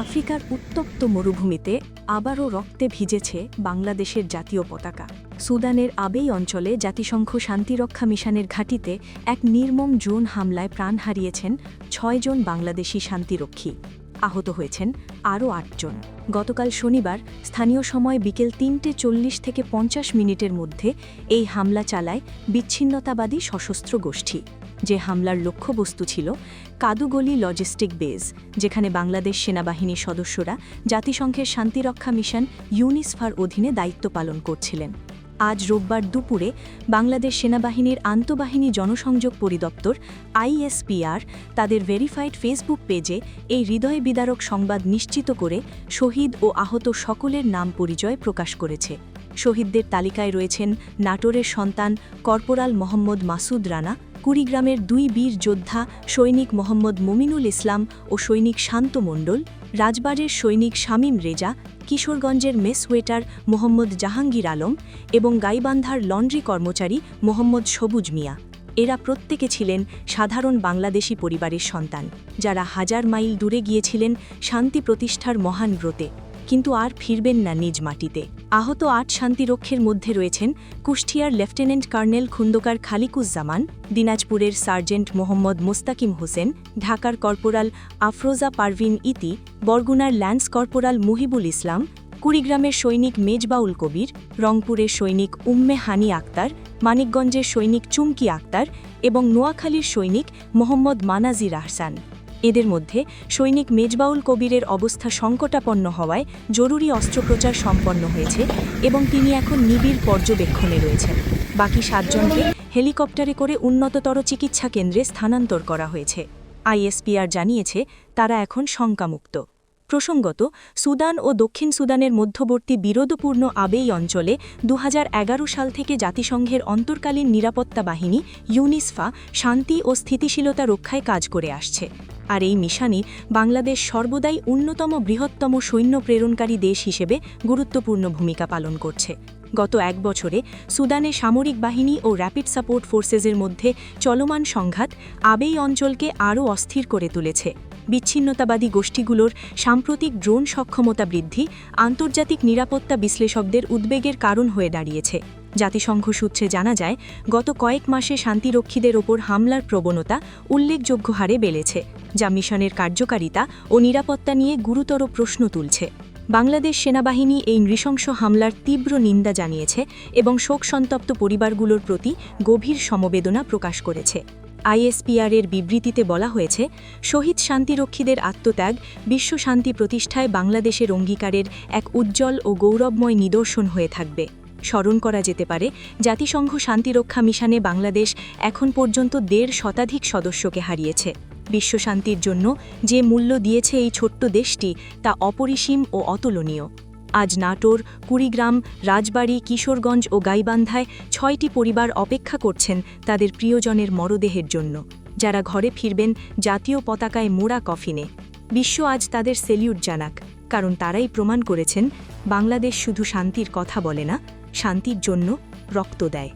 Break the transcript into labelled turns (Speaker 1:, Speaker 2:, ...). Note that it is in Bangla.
Speaker 1: আফ্রিকার উত্তপ্ত মরুভূমিতে আবারও রক্তে ভিজেছে বাংলাদেশের জাতীয় পতাকা। সুদানের আবেই অঞ্চলে জাতিসংঘ শান্তিরক্ষা মিশনের ঘাঁটিতে এক নির্মম ড্রোন হামলায় প্রাণ হারিয়েছেন ৬ জন বাংলাদেশি শান্তিরক্ষী। আহত হয়েছেন আরও ৮ জন। গতকাল শনিবার স্থানীয় সময় বিকেল ৩:৪০ থেকে ৫০ মিনিটের মধ্যে এই হামলা চালায় বিচ্ছিন্নতাবাদী সশস্ত্র গোষ্ঠী। যে হামলার লক্ষ্যবস্তু ছিল কাদুগলি লজিস্টিক বেজ, যেখানে বাংলাদেশ সেনাবাহিনীর সদস্যরা জাতিসংঘের শান্তিরক্ষা মিশন ইউনিসফার অধীনে দায়িত্ব পালন করছিলেন। আজ রোববার দুপুরে বাংলাদেশ সেনাবাহিনীর আন্তঃবাহিনী জনসংযোগ পরিদপ্তর ISPR তাদের ভেরিফাইড ফেসবুক পেজে এই হৃদয় বিদারক সংবাদ নিশ্চিত করে শহীদ ও আহত সকলের নাম পরিচয় প্রকাশ করেছে। শহীদদের তালিকায় রয়েছেন নাটোরের সন্তান কর্পোরাল মোহাম্মদ মাসুদ রানা, কুড়িগ্রামের ২ বীর যোদ্ধা সৈনিক মোহাম্মদ মুমিনুল ইসলাম ও সৈনিক শান্ত মণ্ডল, রাজবাড়ির সৈনিক শামীম রেজা, কিশোরগঞ্জের মেস ওয়েটার মোহাম্মদ জাহাঙ্গীর আলম এবং গাইবান্ধার লন্ড্রি কর্মচারী মোহাম্মদ সবুজ মিয়া। এরা প্রত্যেকে ছিলেন সাধারণ বাংলাদেশি পরিবারের সন্তান, যারা হাজার মাইল দূরে গিয়েছিলেন শান্তি প্রতিষ্ঠার মহান ব্রতে, কিন্তু আর ফিরবেন না নিজ মাটিতে। আহত ৮ শান্তিরক্ষীর মধ্যে রয়েছেন কুষ্টিয়ার লেফটেন্যান্ট কর্নেল খন্দকার খালিকুজ্জামান, দিনাজপুরের সার্জেন্ট মোহাম্মদ মোস্তাকিম হোসেন, ঢাকার কর্পোরাল আফরোজা পারভিন ইতি, বরগুনার ল্যান্স কর্পোরাল মুহিবুল ইসলাম, কুড়িগ্রামের সৈনিক মেজবাউল কবির, রংপুরের সৈনিক উম্মে হানি আক্তার, মানিকগঞ্জের সৈনিক চুমকি আক্তার এবং নোয়াখালীর সৈনিক মোহাম্মদ মানাজির আহসান। এদের মধ্যে সৈনিক মেজবাউল কবিরের অবস্থা সংকটাপন্ন হওয়ায় জরুরি অস্ত্রোপচার সম্পন্ন হয়েছে এবং তিনি এখন নিবিড় পর্যবেক্ষণে রয়েছেন। বাকি ৭ জনকে হেলিকপ্টারে করে উন্নততর চিকিৎসা কেন্দ্রে স্থানান্তর করা হয়েছে। ISPR জানিয়েছে তারা এখন শঙ্কামুক্ত। প্রসঙ্গত, সুদান ও দক্ষিণ সুদানের মধ্যবর্তী বিরোধপূর্ণ আবেই অঞ্চলে ২০১১ সাল থেকে জাতিসংঘের অন্তর্কালীন নিরাপত্তা বাহিনী ইউনিসফা শান্তি ও স্থিতিশীলতা রক্ষায় কাজ করে আসছে। আর এই মিশনই বাংলাদেশ সর্বদাই অন্যতম বৃহত্তম সৈন্য প্রেরণকারী দেশ হিসেবে গুরুত্বপূর্ণ ভূমিকা পালন করছে। গত ১ বছরে সুদানে সামরিক বাহিনী ও র্যাপিড সাপোর্ট ফোর্সেসের মধ্যে চলমান সংঘাত আবেই অঞ্চলকে আরও অস্থির করে তুলেছে। বিচ্ছিন্নতাবাদী গোষ্ঠীগুলোর সাম্প্রতিক ড্রোন সক্ষমতা বৃদ্ধি আন্তর্জাতিক নিরাপত্তা বিশ্লেষকদের উদ্বেগের কারণ হয়ে দাঁড়িয়েছে। জাতিসংঘ সূত্রে জানা যায়, গত কয়েক মাসে শান্তিরক্ষীদের ওপর হামলার প্রবণতা উল্লেখযোগ্য হারে বেড়েছে, যা মিশনের কার্যকারিতা ও নিরাপত্তা নিয়ে গুরুতর প্রশ্ন তুলছে। বাংলাদেশ সেনাবাহিনী এই নৃশংস হামলার তীব্র নিন্দা জানিয়েছে এবং শোকসন্তপ্ত পরিবারগুলোর প্রতি গভীর সমবেদনা প্রকাশ করেছে। ISPR-এর বিবৃতিতে বলা হয়েছে, শহীদ শান্তিরক্ষীদের আত্মত্যাগ বিশ্ব শান্তি প্রতিষ্ঠায় বাংলাদেশের অঙ্গীকারের এক উজ্জ্বল ও গৌরবময় নিদর্শন হয়ে থাকবে। স্মরণ করা যেতে পারে, জাতিসংঘ শান্তিরক্ষা মিশনে বাংলাদেশ এখন পর্যন্ত ১.৫ শতাধিক সদস্যকে হারিয়েছে। বিশ্বশান্তির জন্য যে মূল্য দিয়েছে এই ছোট্ট দেশটি, তা অপরিসীম ও অতুলনীয়। আজ নাটোর, কুড়িগ্রাম, রাজবাড়ী, কিশোরগঞ্জ ও গাইবান্ধায় ৬টি পরিবার অপেক্ষা করছেন তাদের প্রিয়জনের মরদেহের জন্য, যারা ঘরে ফিরবেন জাতীয় পতাকায় মোড়া কফিনে। বিশ্ব আজ তাদের সেলিউট জানাক, কারণ তারাই প্রমাণ করেছেন বাংলাদেশ শুধু শান্তির কথা বলে না, শান্তির জন্য রক্ত দেয়।